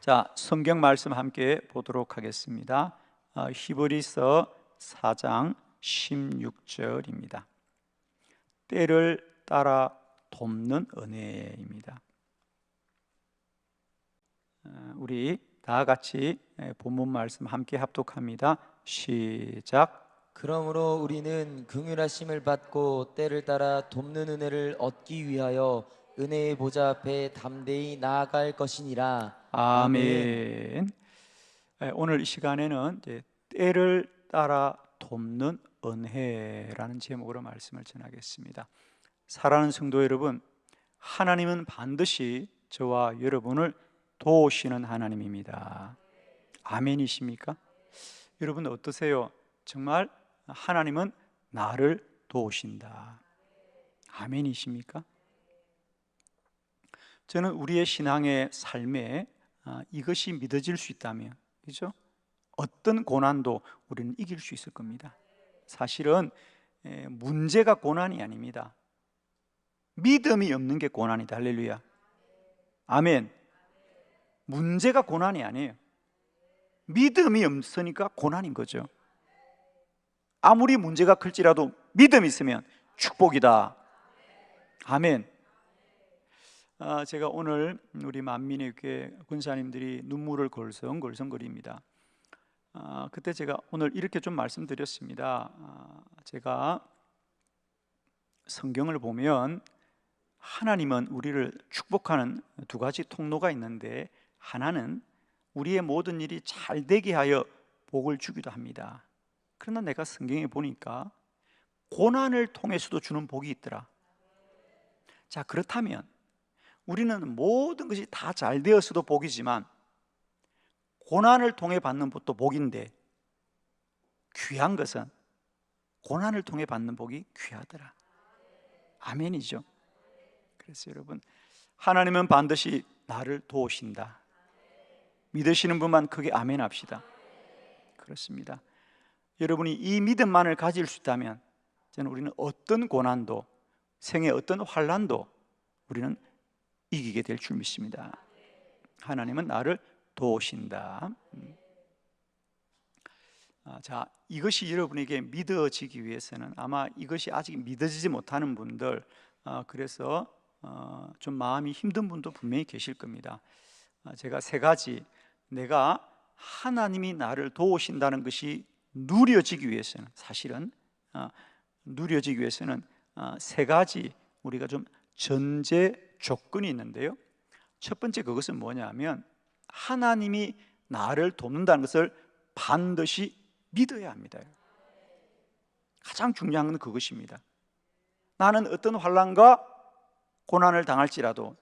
자, 성경 말씀 함께 보도록 하겠습니다. 히브리서 4장 16절입니다. 때를 따라 돕는 은혜입니다. 우리 다 같이 본문 말씀 함께 합독합니다. 시작. 그러므로 우리는 긍휼하심을 받고 때를 따라 돕는 은혜를 얻기 위하여 은혜의 보좌 앞에 담대히 나아갈 것이니라. 아멘. 오늘 이 시간에는 이제 때를 따라 돕는 은혜라는 제목으로 말씀을 전하겠습니다. 사랑하는 성도 여러분, 하나님은 반드시 저와 여러분을 도우시는 하나님입니다. 아멘이십니까? 여러분 어떠세요? 정말 하나님은 나를 도우신다. 아멘이십니까? 저는 우리의 신앙의 삶에 이것이 믿어질 수 있다면, 그죠? 어떤 고난도 우리는 이길 수 있을 겁니다. 사실은 문제가 고난이 아닙니다. 믿음이 없는 게 고난이다. 할렐루야. 아멘. 문제가 고난이 아니에요. 믿음이 없으니까 고난인 거죠. 아무리 문제가 클지라도 믿음이 있으면 축복이다. 아멘. 제가 오늘 우리 만민의 교회 군사님들이 눈물을 걸성걸성거립니다. 그때 제가 오늘 이렇게 좀 말씀드렸습니다. 제가 성경을 보면 하나님은 우리를 축복하는 두 가지 통로가 있는데, 하나는 우리의 모든 일이 잘 되게 하여 복을 주기도 합니다. 그러나 내가 성경에 보니까 고난을 통해서도 주는 복이 있더라. 자, 그렇다면 우리는 모든 것이 다 잘 되었어도 복이지만 고난을 통해 받는 복도 복인데, 귀한 것은 고난을 통해 받는 복이 귀하더라. 아멘이죠. 그래서 여러분, 하나님은 반드시 나를 도우신다. 믿으시는 분만 크게 아멘 합시다. 그렇습니다. 여러분이 이 믿음만을 가질 수 있다면 저는 우리는 어떤 고난도, 생의 어떤 환난도 우리는 이기게 될 줄 믿습니다. 하나님은 나를 도우신다. 자, 이것이 여러분에게 믿어지기 위해서는, 아마 이것이 아직 믿어지지 못하는 분들, 그래서 좀 마음이 힘든 분도 분명히 계실 겁니다. 제가 세 가지, 내가 하나님이 나를 도우신다는 것이 누려지기 위해서는, 사실은 누려지기 위해서는 세 가지 우리가 좀 전제 조건이 있는데요. 첫 번째, 그것은 뭐냐면 하나님이 나를 돕는다는 것을 반드시 믿어야 합니다. 가장 중요한 건 그것입니다. 나는 어떤 환난과 고난을 당할지라도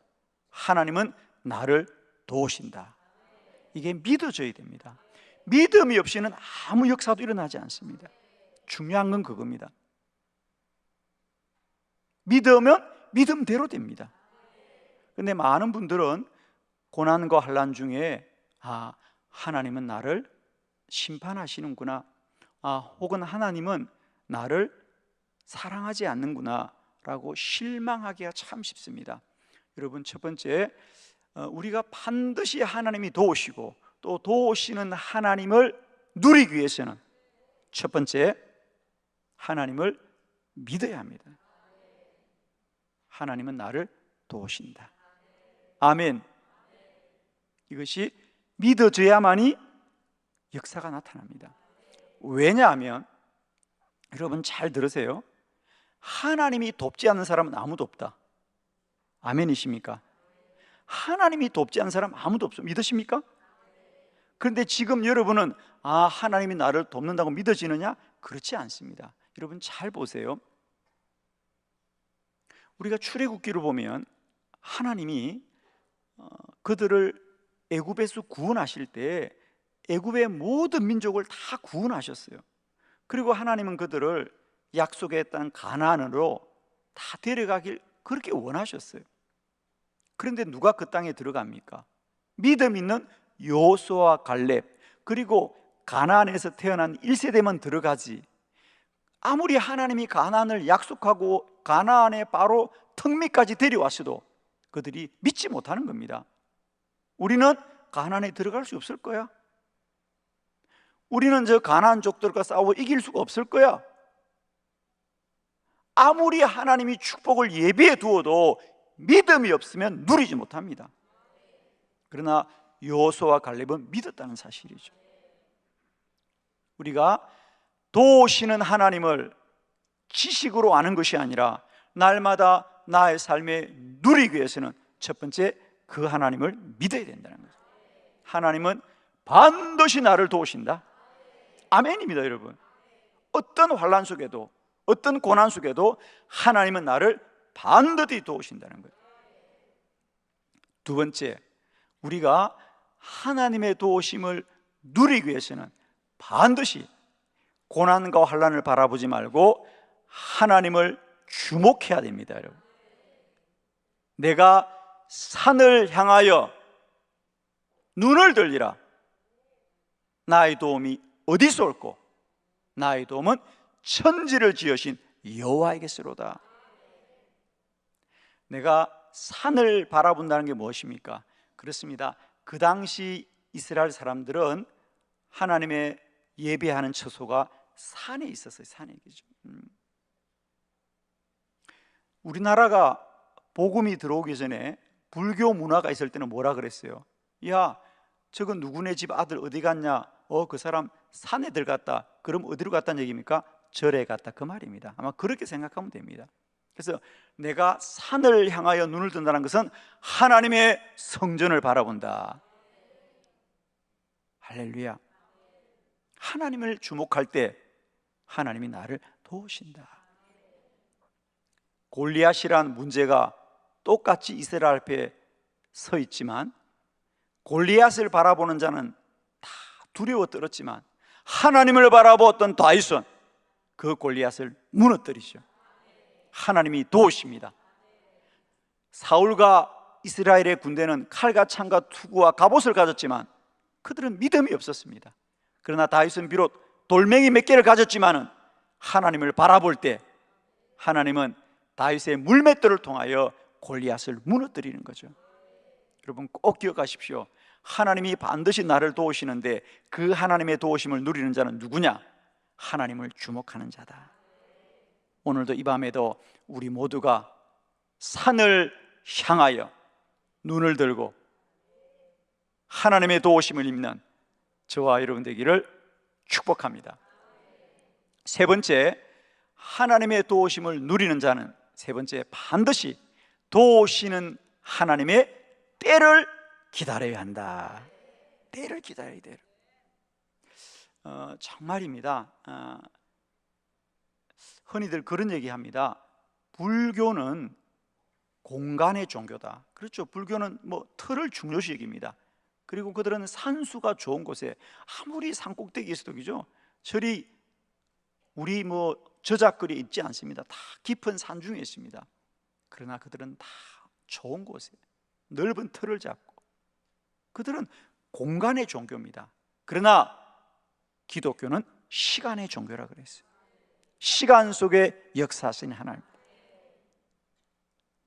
하나님은 나를 도우신다. 이게 믿어져야 됩니다. 믿음이 없이는 아무 역사도 일어나지 않습니다. 중요한 건 그겁니다. 믿으면 믿음대로 됩니다. 그런데 많은 분들은 고난과 환난 중에 하나님은 나를 심판하시는구나, 혹은 하나님은 나를 사랑하지 않는구나 라고 실망하기가 참 쉽습니다. 여러분, 첫 번째, 우리가 반드시 하나님이 도우시고 또 도우시는 하나님을 누리기 위해서는 첫 번째, 하나님을 믿어야 합니다. 하나님은 나를 도우신다. 아멘. 이것이 믿어져야만이 역사가 나타납니다. 왜냐하면 여러분 잘 들으세요. 하나님이 돕지 않는 사람은 아무도 없다. 아멘이십니까? 하나님이 돕지 않는 사람 아무도 없어. 믿으십니까? 그런데 지금 여러분은 하나님이 나를 돕는다고 믿어지느냐? 그렇지 않습니다. 여러분 잘 보세요. 우리가 출애굽기를 보면 하나님이 그들을 애굽에서 구원하실 때 애굽의 모든 민족을 다 구원하셨어요. 그리고 하나님은 그들을 약속의 땅 가나안으로 다 데려가길 그렇게 원하셨어요. 그런데 누가 그 땅에 들어갑니까? 믿음 있는 여호수아와 갈렙, 그리고 가나안에서 태어난 1세대만 들어가지, 아무리 하나님이 가나안을 약속하고 가나안에 바로 턱밑까지 데려왔어도 그들이 믿지 못하는 겁니다. 우리는 가나안에 들어갈 수 없을 거야. 우리는 저 가나안 족들과 싸워 이길 수가 없을 거야. 아무리 하나님이 축복을 예비해 두어도 믿음이 없으면 누리지 못합니다. 그러나 여호수아와 갈렙은 믿었다는 사실이죠. 우리가 도우시는 하나님을 지식으로 아는 것이 아니라 날마다 나의 삶에 누리기 위해서는 첫 번째 그 하나님을 믿어야 된다는 거죠. 하나님은 반드시 나를 도우신다. 아멘입니다, 여러분. 어떤 환난 속에도, 어떤 고난 속에도 하나님은 나를 반드시 도우신다는 거예요. 두 번째, 우리가 하나님의 도우심을 누리기 위해서는 반드시 고난과 환난을 바라보지 말고 하나님을 주목해야 됩니다, 여러분. 내가 산을 향하여 눈을 들리라. 나의 도움이 어디서 올꼬? 나의 도움은 천지를 지으신 여호와에게서로다. 내가 산을 바라본다는 게 무엇입니까? 그렇습니다. 그 당시 이스라엘 사람들은 하나님의 예배하는 처소가 산에 있었어요. 산에 계죠. 우리나라가 복음이 들어오기 전에 불교 문화가 있을 때는 뭐라 그랬어요? 야, 저건 누구네 집 아들 어디 갔냐? 그 사람 산에 들어갔다. 그럼 어디로 갔다는 얘기입니까? 절에 갔다, 그 말입니다. 아마 그렇게 생각하면 됩니다. 그래서 내가 산을 향하여 눈을 뜬다는 것은 하나님의 성전을 바라본다. 할렐루야. 하나님을 주목할 때 하나님이 나를 도우신다. 골리앗이란 문제가 똑같이 이스라엘 앞에 서 있지만 골리앗을 바라보는 자는 다 두려워 떨었지만 하나님을 바라보았던 다윗은 그 골리앗을 무너뜨리죠. 하나님이 도우십니다. 사울과 이스라엘의 군대는 칼과 창과 투구와 갑옷을 가졌지만 그들은 믿음이 없었습니다. 그러나 다윗은 비록 돌멩이 몇 개를 가졌지만 하나님을 바라볼 때 하나님은 다윗의 물맷돌을 통하여 골리앗을 무너뜨리는 거죠. 여러분 꼭 기억하십시오. 하나님이 반드시 나를 도우시는데 그 하나님의 도우심을 누리는 자는 누구냐? 하나님을 주목하는 자다. 오늘도 이 밤에도 우리 모두가 산을 향하여 눈을 들고 하나님의 도우심을 입는 저와 여러분 되기를 축복합니다. 세 번째, 하나님의 도우심을 누리는 자는 세 번째, 반드시 도우시는 하나님의 때를 기다려야 한다. 때를 기다려야 돼요. 정말입니다. 흔히들 그런 얘기합니다. 불교는 공간의 종교다. 그렇죠. 불교는 틀을 중요시 여깁니다. 그리고 그들은 산수가 좋은 곳에 아무리 산꼭대기에 있어도 그죠? 절이 우리 저작거리에 있지 않습니다. 다 깊은 산중에 있습니다. 그러나 그들은 다 좋은 곳에 넓은 틀을 잡고 그들은 공간의 종교입니다. 그러나 기독교는 시간의 종교라 그랬어요. 시간 속에 역사하신 하나님.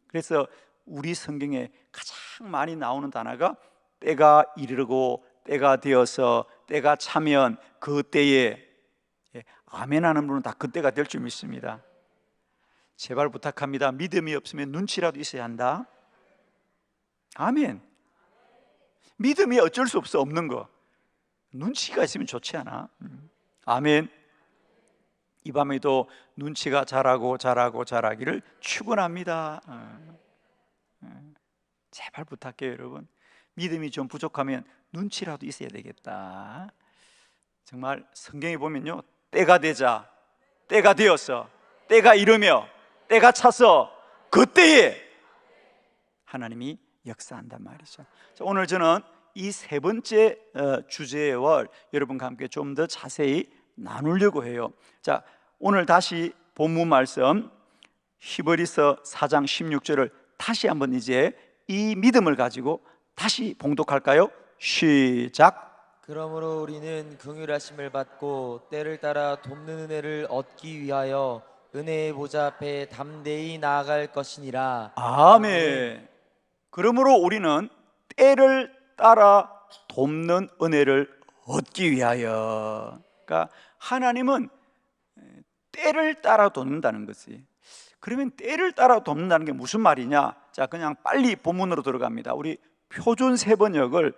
그래서 우리 성경에 가장 많이 나오는 단어가 때가 이르고 때가 되어서 때가 차면 그 때에 아멘 하는 분은 다 그때가 될 줄 믿습니다. 제발 부탁합니다. 믿음이 없으면 눈치라도 있어야 한다. 아멘. 믿음이 어쩔 수 없어, 없는 거. 눈치가 있으면 좋지 않아? 아멘. 이 밤에도 눈치가 자라기를 축원합니다. 제발 부탁해요, 여러분. 믿음이 좀 부족하면 눈치라도 있어야 되겠다. 정말 성경에 보면요, 때가 되자, 때가 되어서, 때가 이르며, 때가 차서 그때에 하나님이 역사한단 말이죠. 자, 오늘 저는 이 세 번째 주제의 월 여러분과 함께 좀 더 자세히 나누려고 해요. 자, 오늘 다시 본문 말씀 히브리서 4장 16절을 다시 한번 이제 이 믿음을 가지고 다시 봉독할까요? 시작. 그러므로 우리는 긍휼하심을 받고 때를 따라 돕는 은혜를 얻기 위하여 은혜의 보좌 앞에 담대히 나아갈 것이니라. 아멘. 그러므로 우리는 때를 따라 돕는 은혜를 얻기 위하여. 그러니까 하나님은 때를 따라 돕는다는 거지. 그러면 때를 따라 돕는다는 게 무슨 말이냐? 자, 그냥 빨리 본문으로 들어갑니다. 우리 표준 세번역을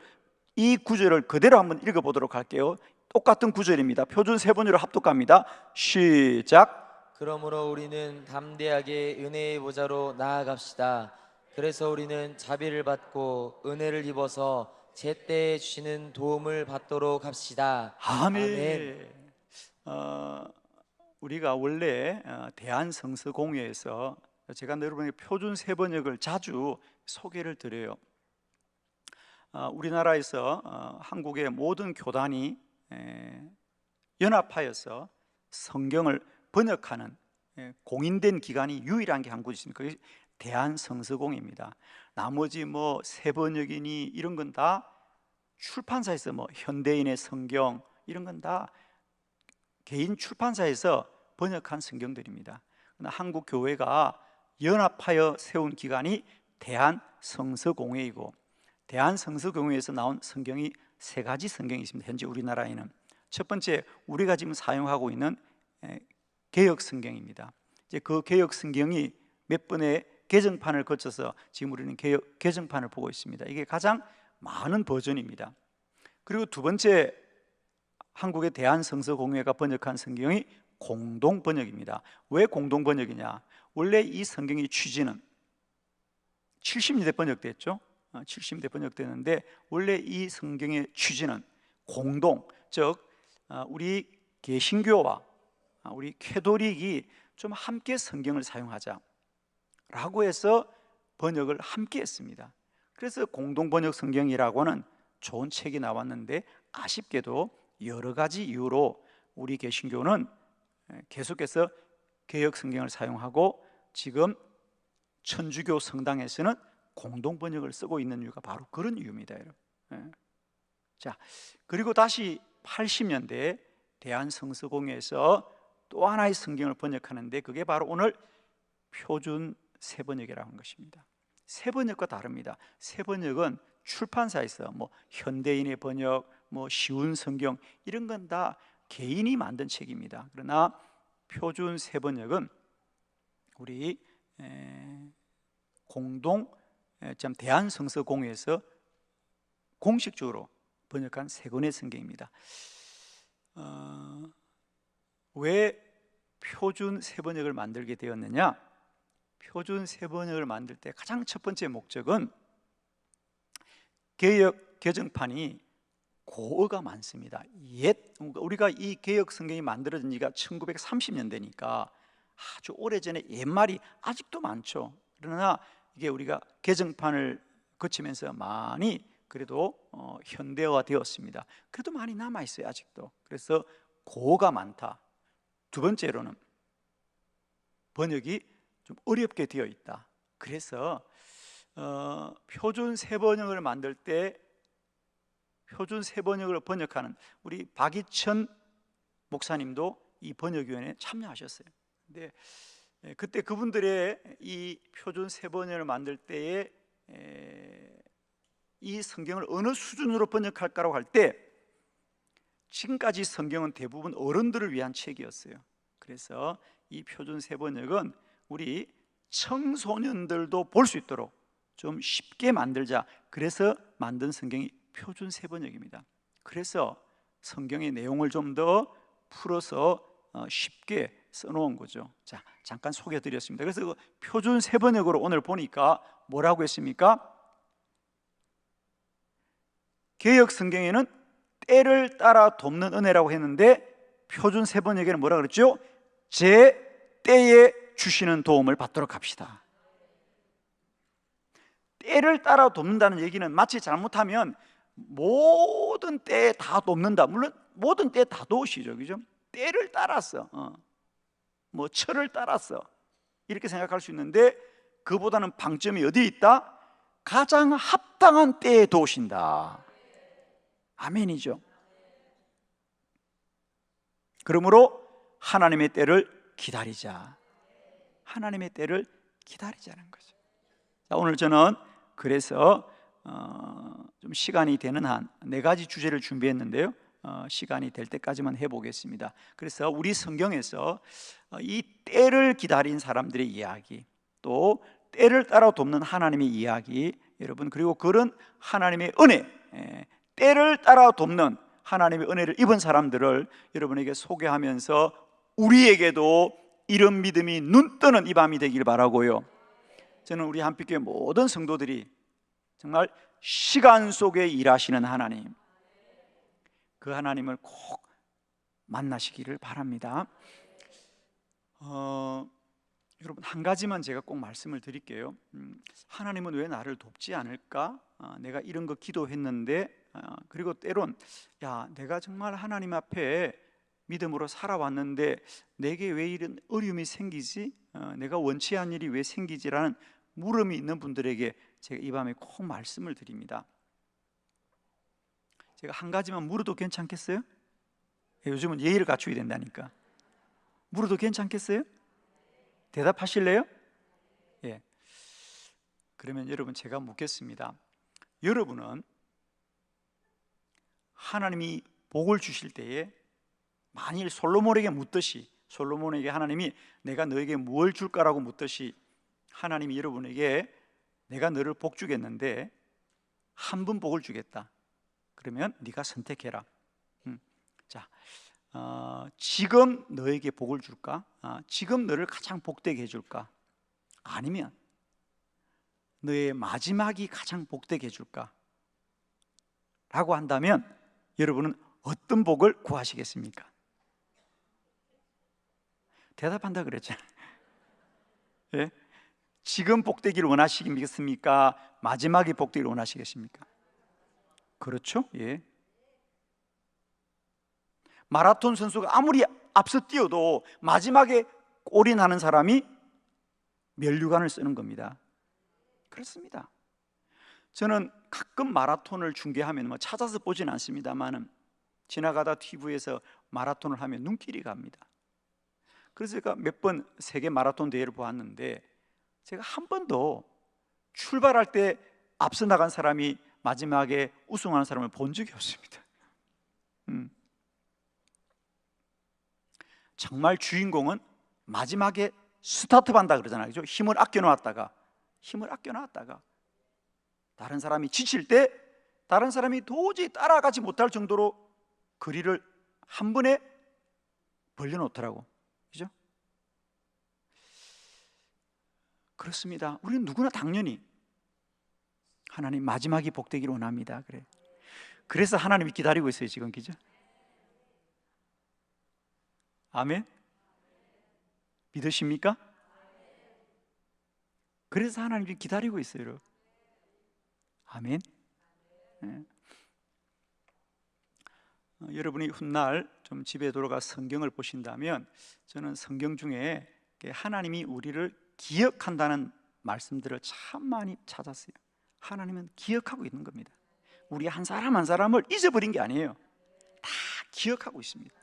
이 구절을 그대로 한번 읽어보도록 할게요. 똑같은 구절입니다. 표준 세번역으로 합독합니다. 시작. 그러므로 우리는 담대하게 은혜의 보좌로 나아갑시다. 그래서 우리는 자비를 받고 은혜를 입어서 제때에 주시는 도움을 받도록 합시다. 아멘. 우리가 원래 대한성서공회에서 제가 여러분에게 표준 세번역을 자주 소개를 드려요. 우리나라에서 한국의 모든 교단이 연합하여서 성경을 번역하는 공인된 기관이 유일한 게 한 곳이 있습니다. 그게 대한성서공회입니다. 나머지 뭐 세번역이니 이런 건 다 출판사에서, 뭐 현대인의 성경 이런 건 다 개인 출판사에서 번역한 성경들입니다. 그러나 한국 교회가 연합하여 세운 기관이 대한성서공회이고, 대한성서공회에서 나온 성경이 세 가지 성경이 있습니다. 현재 우리나라에는 첫 번째, 우리가 지금 사용하고 있는 개역 성경입니다. 이제 그 개역 성경이 몇 번의 개정판을 거쳐서 지금 우리는 개정판을 보고 있습니다. 이게 가장 많은 버전입니다. 그리고 두 번째, 한국의 대한성서공회가 번역한 성경이 공동번역입니다. 왜 공동번역이냐? 원래 이 성경의 취지는 70년대 번역됐죠. 70년대 번역되는데, 원래 이 성경의 취지는 공동, 즉 우리 개신교와 우리 캐토릭이 좀 함께 성경을 사용하자 라고 해서 번역을 함께 했습니다. 그래서 공동번역 성경이라고는 좋은 책이 나왔는데, 아쉽게도 여러 가지 이유로 우리 개신교는 계속해서 개역 성경을 사용하고, 지금 천주교 성당에서는 공동번역을 쓰고 있는 이유가 바로 그런 이유입니다, 여러분. 자, 그리고 다시 80년대 대한성서공회에서 또 하나의 성경을 번역하는데, 그게 바로 오늘 표준 세번역이라고 하는 것입니다. 세번역과 다릅니다. 세번역은 출판사에서 뭐 현대인의 번역, 뭐 쉬운 성경 이런 건 다 개인이 만든 책입니다. 그러나 표준 세번역은 우리 대한성서공회에서 공식적으로 번역한 세 권의 성경입니다. 왜 표준 세번역을 만들게 되었느냐? 표준 세번역을 만들 때 가장 첫 번째 목적은 개역 개정판이 고어가 많습니다. 우리가 이 개역 성경이 만들어진 지가 1930년대니까 아주 오래전에 옛말이 아직도 많죠. 그러나 이게 우리가 개정판을 거치면서 많이 그래도 현대화 되었습니다. 그래도 많이 남아있어요, 아직도. 그래서 고어가 많다. 두 번째로는 번역이 좀 어렵게 되어 있다. 그래서 표준 세번역을 만들 때 표준 세번역을 번역하는 우리 박이천 목사님도 이 번역위원회에 참여하셨어요. 근데 그때 그분들의 이 표준 세번역을 만들 때에 이 성경을 어느 수준으로 번역할까라고 할 때, 지금까지 성경은 대부분 어른들을 위한 책이었어요. 그래서 이 표준 세번역은 우리 청소년들도 볼 수 있도록 좀 쉽게 만들자. 그래서 만든 성경이 표준 세번역입니다. 그래서 성경의 내용을 좀 더 풀어서 쉽게 써놓은 거죠. 자, 잠깐 소개해드렸습니다. 그래서 그 표준 세번역으로 오늘 보니까 뭐라고 했습니까? 개역 성경에는 때를 따라 돕는 은혜라고 했는데, 표준 세번역에는 뭐라 그랬죠? 제 때에 주시는 도움을 받도록 합시다. 때를 따라 돕는다는 얘기는 마치 잘못하면 모든 때에 다 돕는다. 물론 모든 때에 다 도우시죠, 그죠? 때를 따라서, 뭐 철을 따라서 이렇게 생각할 수 있는데, 그보다는 방점이 어디에 있다? 가장 합당한 때에 도우신다. 아멘이죠. 그러므로 하나님의 때를 기다리자. 하나님의 때를 기다리자는 거죠. 자, 오늘 저는 그래서 좀 시간이 되는 한 4가지 주제를 준비했는데요. 시간이 될 때까지만 해보겠습니다. 그래서 우리 성경에서 이 때를 기다린 사람들의 이야기, 또 때를 따라 돕는 하나님의 이야기, 여러분, 그리고 그런 하나님의 은혜, 때를 따라 돕는 하나님의 은혜를 입은 사람들을 여러분에게 소개하면서 우리에게도 이런 믿음이 눈뜨는 이 밤이 되길 바라고요. 저는 우리 한빛교회 모든 성도들이 정말 시간 속에 일하시는 하나님, 그 하나님을 꼭 만나시기를 바랍니다. 여러분, 한 가지만 제가 꼭 말씀을 드릴게요. 하나님은 왜 나를 돕지 않을까? 내가 이런 거 기도했는데, 그리고 때론 내가 정말 하나님 앞에 믿음으로 살아왔는데 내게 왜 이런 어려움이 생기지? 내가 원치 않은 일이 왜 생기지라는 물음이 있는 분들에게 제가 이 밤에 꼭 말씀을 드립니다. 제가 한 가지만 물어도 괜찮겠어요? 요즘은 예의를 갖추어야 된다니까. 물어도 괜찮겠어요? 대답하실래요? 예. 그러면 여러분, 제가 묻겠습니다. 여러분은 하나님이 복을 주실 때에 만일 솔로몬에게 묻듯이, 솔로몬에게 하나님이 내가 너에게 무엇을 줄까라고 묻듯이 하나님이 여러분에게 내가 너를 복 주겠는데 한 번 복을 주겠다, 그러면 네가 선택해라. 자, 지금 너에게 복을 줄까? 지금 너를 가장 복되게 해줄까? 아니면 너의 마지막이 가장 복되게 해줄까? 라고 한다면 여러분은 어떤 복을 구하시겠습니까? 대답한다 그랬잖아요. 예? 지금 복되기를 원하시겠습니까? 마지막이 복되기를 원하시겠습니까? 그렇죠? 예. 마라톤 선수가 아무리 앞서 뛰어도 마지막에 올인하는 사람이 면류관을 쓰는 겁니다. 그렇습니다. 저는 가끔 마라톤을 중계하면 찾아서 보진 않습니다만은 지나가다 TV에서 마라톤을 하면 눈길이 갑니다. 그래서 제가 몇 번 세계 마라톤 대회를 보았는데 제가 한 번도 출발할 때 앞서 나간 사람이 마지막에 우승하는 사람을 본 적이 없습니다. 정말 주인공은 마지막에 스타트한다 그러잖아요. 그죠? 힘을 아껴 놨다가 다른 사람이 지칠 때 다른 사람이 도저히 따라가지 못할 정도로 거리를 한 번에 벌려놓더라고. 그죠? 그렇습니다. 우리는 누구나 당연히 하나님 마지막이 복되기를 원합니다. 그래서 하나님이 기다리고 있어요 지금. 그죠? 아멘? 믿으십니까? 그래서 하나님이 기다리고 있어요, 여러분. 아멘? 네. 여러분이 훗날 좀 집에 돌아가 성경을 보신다면 저는 성경 중에 하나님이 우리를 기억한다는 말씀들을 참 많이 찾았어요. 하나님은 기억하고 있는 겁니다. 우리 한 사람 한 사람을 잊어버린 게 아니에요. 다 기억하고 있습니다.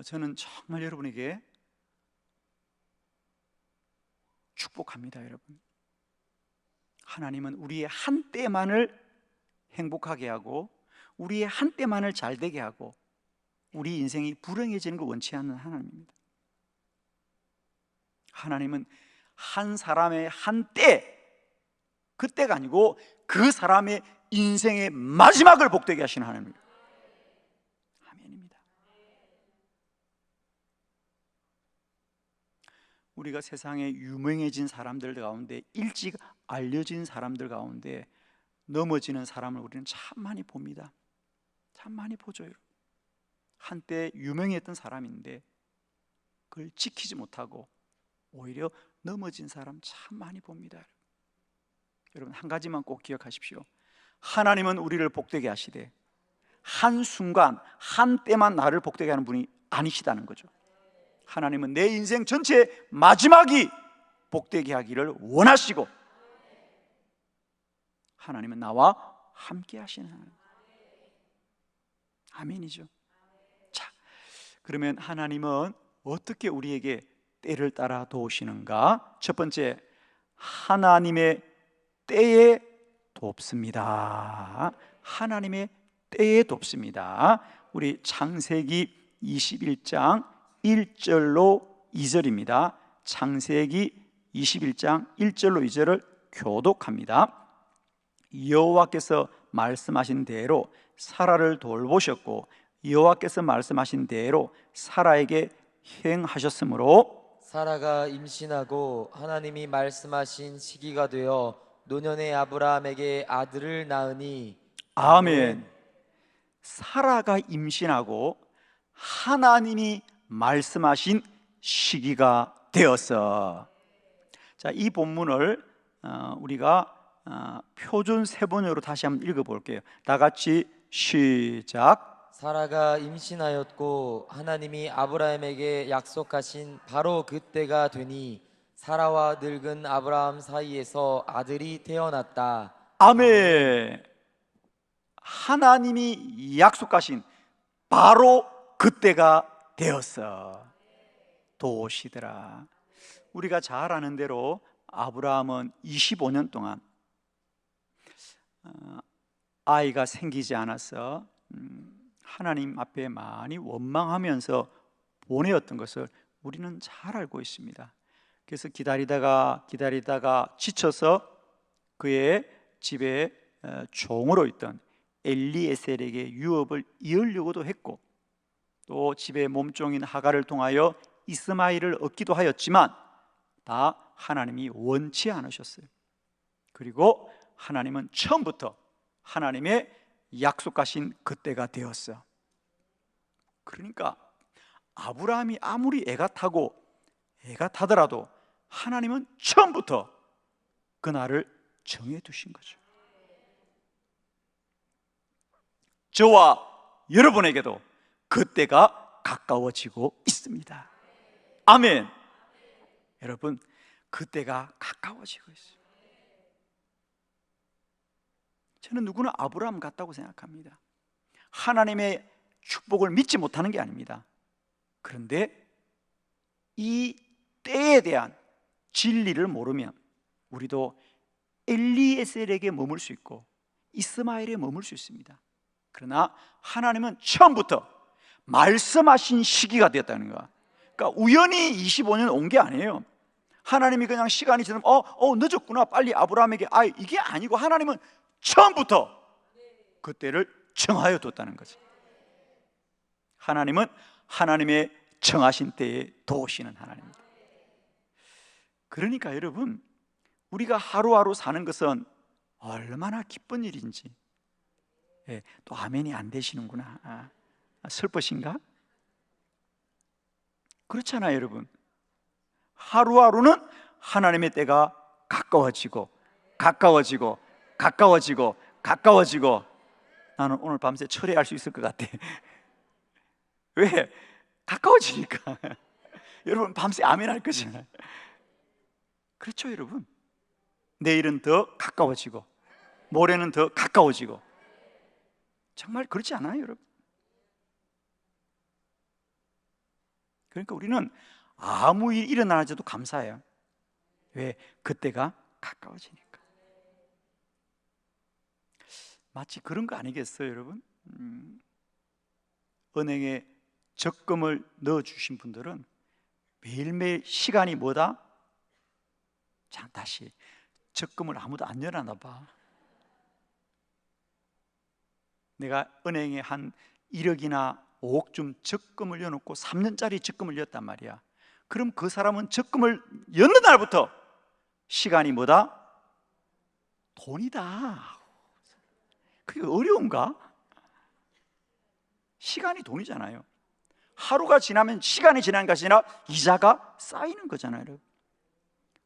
저는 정말 여러분에게 축복합니다. 여러분, 하나님은 우리의 한때만을 행복하게 하고 우리의 한때만을 잘되게 하고 우리 인생이 불행해지는 걸 원치 않는 하나님입니다. 하나님은 한 사람의 한때, 그때가 아니고 그 사람의 인생의 마지막을 복되게 하시는 하나님입니다. 아멘입니다. 우리가 세상에 유명해진 사람들 가운데, 일찍 알려진 사람들 가운데 넘어지는 사람을 우리는 참 많이 봅니다. 참 많이 보죠. 한때 유명했던 사람인데 그걸 지키지 못하고 오히려 넘어진 사람 참 많이 봅니다. 여러분, 한 가지만 꼭 기억하십시오. 하나님은 우리를 복되게 하시되 한순간 한때만 나를 복되게 하는 분이 아니시다는 거죠. 하나님은 내 인생 전체의 마지막이 복되게 하기를 원하시고 하나님은 나와 함께 하시는 하나님. 아멘이죠. 자, 그러면 하나님은 어떻게 우리에게 때를 따라 도우시는가? 첫 번째, 하나님의 때에 돕습니다. 하나님의 때에 돕습니다. 우리 창세기 21장 1절로 2절입니다. 창세기 21장 1절로 2절을 교독합니다. 여호와께서 말씀하신 대로 사라를 돌보셨고 여호와께서 말씀하신 대로 사라에게 행하셨으므로 사라가 임신하고 하나님이 말씀하신 시기가 되어 노년의 아브라함에게 아들을 낳으니. 아멘. 사라가 임신하고 하나님이 말씀하신 시기가 되었어. 자, 이 본문을 우리가 표준 세번역으로 다시 한번 읽어볼게요. 다 같이 시작. 사라가 임신하였고 하나님이 아브라함에게 약속하신 바로 그때가 되니 사라와 늙은 아브라함 사이에서 아들이 태어났다. 아멘. 하나님이 약속하신 바로 그때가 되었어. 도시들아, 우리가 잘 아는 대로 아브라함은 25년 동안 아이가 생기지 않아서 하나님 앞에 많이 원망하면서 보내었던 것을 우리는 잘 알고 있습니다. 그래서 기다리다가 지쳐서 그의 집에 종으로 있던 엘리에셀에게 유업을 이으려고도 했고, 또 집에 몸종인 하갈을 통하여 이스마엘을 얻기도 하였지만 다 하나님이 원치 않으셨어요. 그리고 하나님은 처음부터 하나님의 약속하신 그때가 되었어. 그러니까 아브라함이 아무리 애가 타더라도 하나님은 처음부터 그 날을 정해 두신 거죠. 저와 여러분에게도 그때가 가까워지고 있습니다. 아멘. 여러분, 그때가 가까워지고 있어요. 저는 누구나 아브라함 같다고 생각합니다. 하나님의 축복을 믿지 못하는 게 아닙니다. 그런데 이 때에 대한 진리를 모르면 우리도 엘리에셀에게 머물 수 있고 이스마엘에 머물 수 있습니다. 그러나 하나님은 처음부터 말씀하신 시기가 되었다는 거야. 그러니까 우연히 25년 온 게 아니에요. 하나님이 그냥 시간이 지나면 늦었구나, 빨리 아브라함에게 이게 아니고 하나님은 처음부터 그때를 정하여 뒀다는 거지. 하나님은 하나님의 정하신 때에 도우시는 하나님입니다. 그러니까 여러분, 우리가 하루하루 사는 것은 얼마나 기쁜 일인지. 또 아멘이 안 되시는구나. 슬프신가? 그렇잖아요, 여러분. 하루하루는 하나님의 때가 가까워지고 나는 오늘 밤새 철회할 수 있을 것 같아. 왜? 가까워지니까. 여러분 밤새 아멘 할 거잖아요. 그렇죠, 여러분. 내일은 더 가까워지고 모레는 더 가까워지고. 정말 그렇지 않아요, 여러분? 그러니까 우리는 아무 일 일어나지도 감사해요. 왜? 그때가 가까워지니까. 마치 그런 거 아니겠어요, 여러분? 은행에 적금을 넣어주신 분들은 매일매일 시간이 뭐다? 자, 다시 적금을 아무도 안 열어나 봐. 내가 은행에 한 1억이나 5억쯤 적금을 넣어놓고 3년짜리 적금을 넣었단 말이야. 그럼 그 사람은 적금을 여는 날부터 시간이 뭐다? 돈이다. 그게 어려운가? 시간이 돈이잖아요. 하루가 지나면 시간이 지나는 것이 아니라 이자가 쌓이는 거잖아요, 여러분.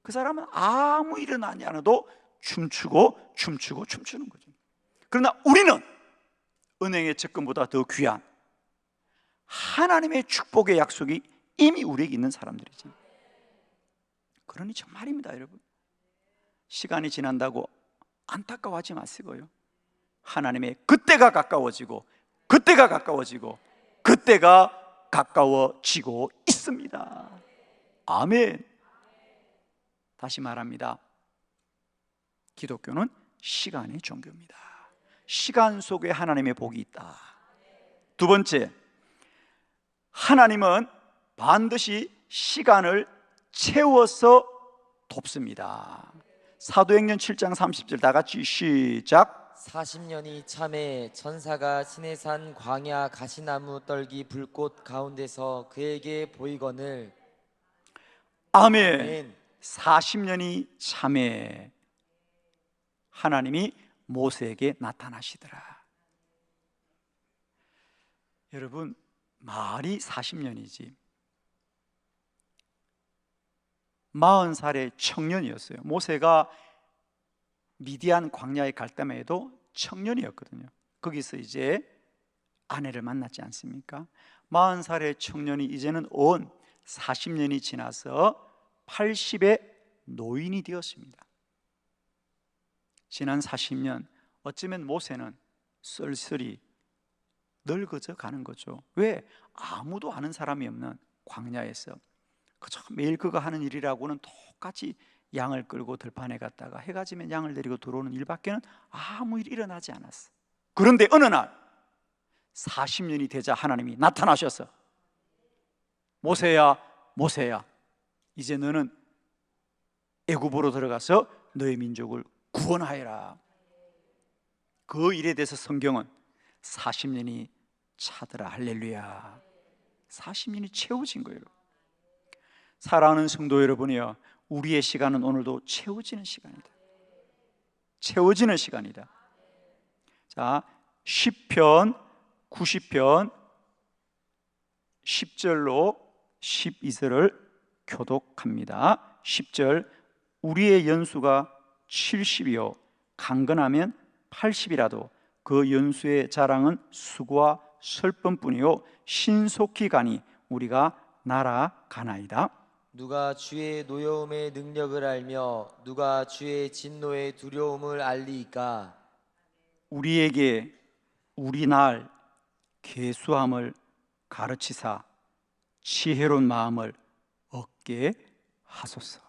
그 사람은 아무 일어나지 않아도 춤추는 거죠. 그러나 우리는 은행의 적금보다 더 귀한 하나님의 축복의 약속이 이미 우리에게 있는 사람들이지. 그러니 정말입니다, 여러분. 시간이 지난다고 안타까워하지 마시고요. 하나님의 그때가 가까워지고 가까워지고 있습니다. 아멘. 다시 말합니다. 기독교는 시간의 종교입니다. 시간 속에 하나님의 복이 있다. 두 번째, 하나님은 반드시 시간을 채워서 돕습니다. 사도행전 7장 30절 다 같이 시작. 40년이 참에 천사가 시내산 광야 가시나무 떨기 불꽃 가운데서 그에게 보이거늘. 아멘. 아멘. 40년이 참에 하나님이 모세에게 나타나시더라. 여러분, 말이 40년이지 40살의 청년이었어요. 모세가 미디안 광야에 갈 때에도 청년이었거든요. 거기서 이제 아내를 만났지 않습니까? 40살의 청년이 이제는 온 40년이 지나서 80의 노인이 되었습니다. 지난 40년, 어쩌면 모세는 쓸쓸히 늙어져 가는 거죠. 왜? 아무도 아는 사람이 없는 광야에서 그저 매일 그가 하는 일이라고는 똑같이 양을 끌고 들판에 갔다가 해가 지면 양을 데리고 들어오는 일밖에는 아무 일이 일어나지 않았어. 그런데 어느 날 40년이 되자 하나님이 나타나셔서 모세야, 모세야, 이제 너는 애굽으로 들어가서 너의 민족을 구원하여라. 그 일에 대해서 성경은 40년이 차더라. 할렐루야. 40년이 채워진 거예요. 사랑하는 성도 여러분이요, 우리의 시간은 오늘도 채워지는 시간이다. 채워지는 시간이다. 자, 시편 90편 10절로 12절을 교독합니다. 10절, 우리의 연수가 70이요 강건하면 80이라도 그 연수의 자랑은 수고와 슬픔뿐이요 신속히 가니 우리가 날아가나이다. 누가 주의 노여움의 능력을 알며 누가 주의 진노의 두려움을 알리이까. 우리에게 우리 날 계수함을 가르치사 지혜로운 마음을 얻게 하소서.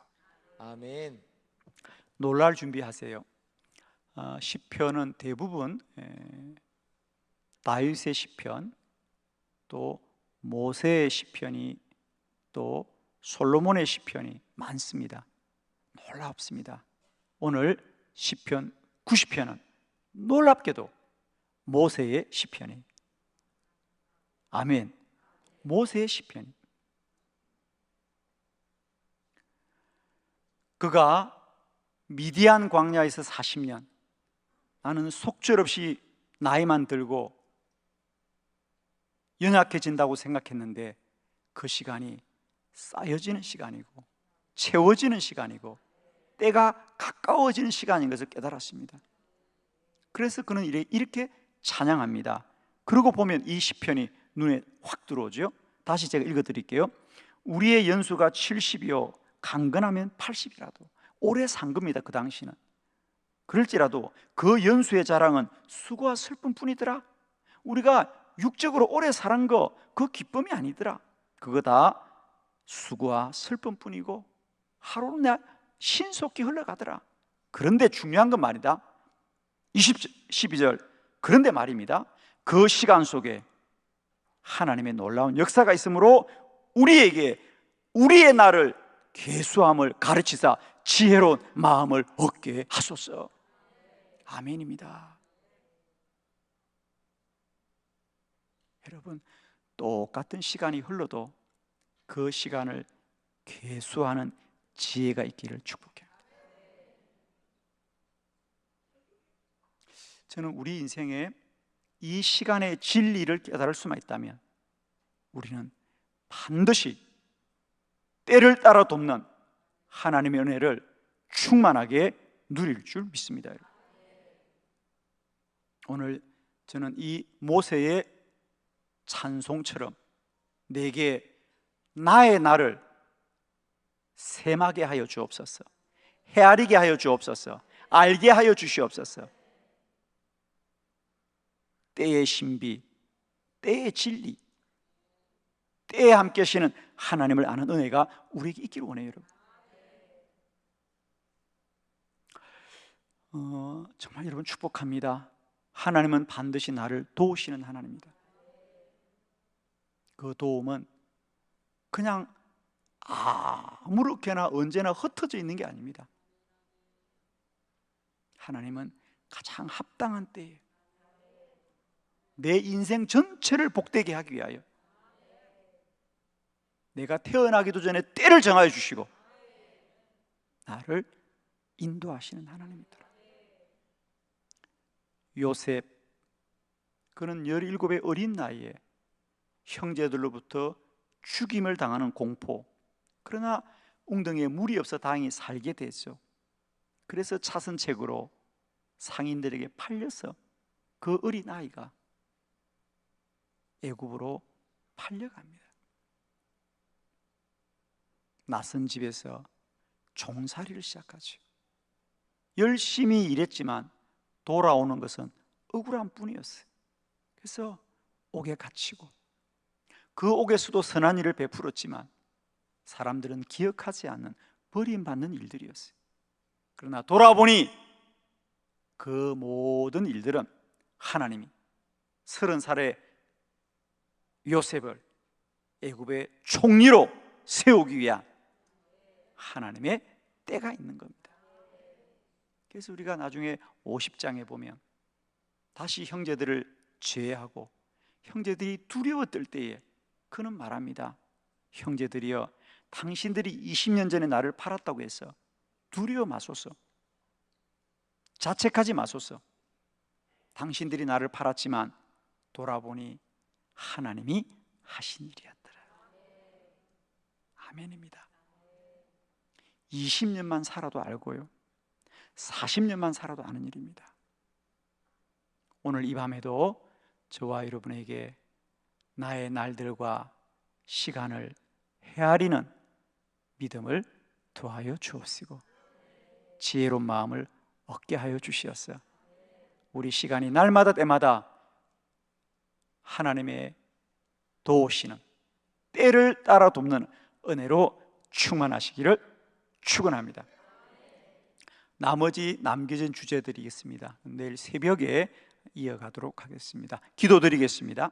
아멘. 놀랄 준비하세요. 시편은 대부분 다윗의 시편, 또 모세의 시편이, 또 솔로몬의 시편이 많습니다. 놀랍습니다. 오늘 시편 90편은 놀랍게도 모세의 시편이. 아멘. 모세의 시편이. 그가 미디안 광야에서 40년, 나는 속절없이 나이만 들고 연약해진다고 생각했는데 그 시간이 쌓여지는 시간이고 채워지는 시간이고 때가 가까워지는 시간인 것을 깨달았습니다. 그래서 그는 이렇게 찬양합니다. 그러고 보면 이 시편이 눈에 확 들어오죠. 다시 제가 읽어드릴게요. 우리의 연수가 70이요 강건하면 80이라도 오래 산 겁니다. 그 당시는. 그럴지라도 그 연수의 자랑은 수고와 슬픔뿐이더라. 우리가 육적으로 오래 살은 거 그 기쁨이 아니더라. 그거 다 수고와 슬픔뿐이고 하루는 신속히 흘러가더라. 그런데 중요한 건 말이다. 12절, 그런데 말입니다. 그 시간 속에 하나님의 놀라운 역사가 있으므로 우리에게 우리의 날을 계수함을 가르치사 지혜로운 마음을 얻게 하소서. 아멘입니다. 여러분, 똑같은 시간이 흘러도 그 시간을 계수하는 지혜가 있기를 축복합니다. 저는 우리 인생에 이 시간의 진리를 깨달을 수만 있다면 우리는 반드시 때를 따라 돕는 하나님의 은혜를 충만하게 누릴 줄 믿습니다. 오늘 저는 이 모세의 찬송처럼 내게 나의 날을 셈하게 하여 주옵소서, 헤아리게 하여 주옵소서, 알게 하여 주시옵소서. 때의 신비, 때의 진리, 때에 함께 하시는 하나님을 아는 은혜가 우리에게 있기를 원해요. 여러분, 정말 여러분 축복합니다. 하나님은 반드시 나를 도우시는 하나님입니다. 그 도움은 그냥 아무렇게나 언제나 흩어져 있는 게 아닙니다. 하나님은 가장 합당한 때에 내 인생 전체를 복되게 하기 위하여 내가 태어나기도 전에 때를 정하여 주시고 나를 인도하시는 하나님이더라. 요셉, 그는 17의 어린 나이에 형제들로부터 죽임을 당하는 공포, 그러나 웅덩이에 물이 없어 다행히 살게 됐죠. 그래서 차선책으로 상인들에게 팔려서 그 어린 아이가 애굽으로 팔려갑니다. 낯선 집에서 종살이를 시작하죠. 열심히 일했지만 돌아오는 것은 억울한 뿐이었어요. 그래서 옥에 갇히고 그 옥에서도 선한 일을 베풀었지만 사람들은 기억하지 않는 버림받는 일들이었어요. 그러나 돌아보니 그 모든 일들은 하나님이 30살의 요셉을 애굽의 총리로 세우기 위한 하나님의 때가 있는 겁니다. 그래서 우리가 나중에 50장에 보면 다시 형제들을 제외하고 형제들이 두려워 떨 때에 그는 말합니다. 형제들이여, 당신들이 20년 전에 나를 팔았다고 해서 두려워 마소서, 자책하지 마소서. 당신들이 나를 팔았지만 돌아보니 하나님이 하신 일이었더라. 아멘입니다. 20년만 살아도 알고요, 40년만 살아도 아는 일입니다. 오늘 이 밤에도 저와 여러분에게 나의 날들과 시간을 헤아리는 믿음을 더하여 주옵시고 지혜로운 마음을 얻게 하여 주시옵소서. 우리 시간이 날마다 때마다 하나님의 도우시는 때를 따라 돕는 은혜로 충만하시기를 축원합니다. 나머지 남겨진 주제들이 있습니다. 내일 새벽에 이어가도록 하겠습니다. 기도드리겠습니다.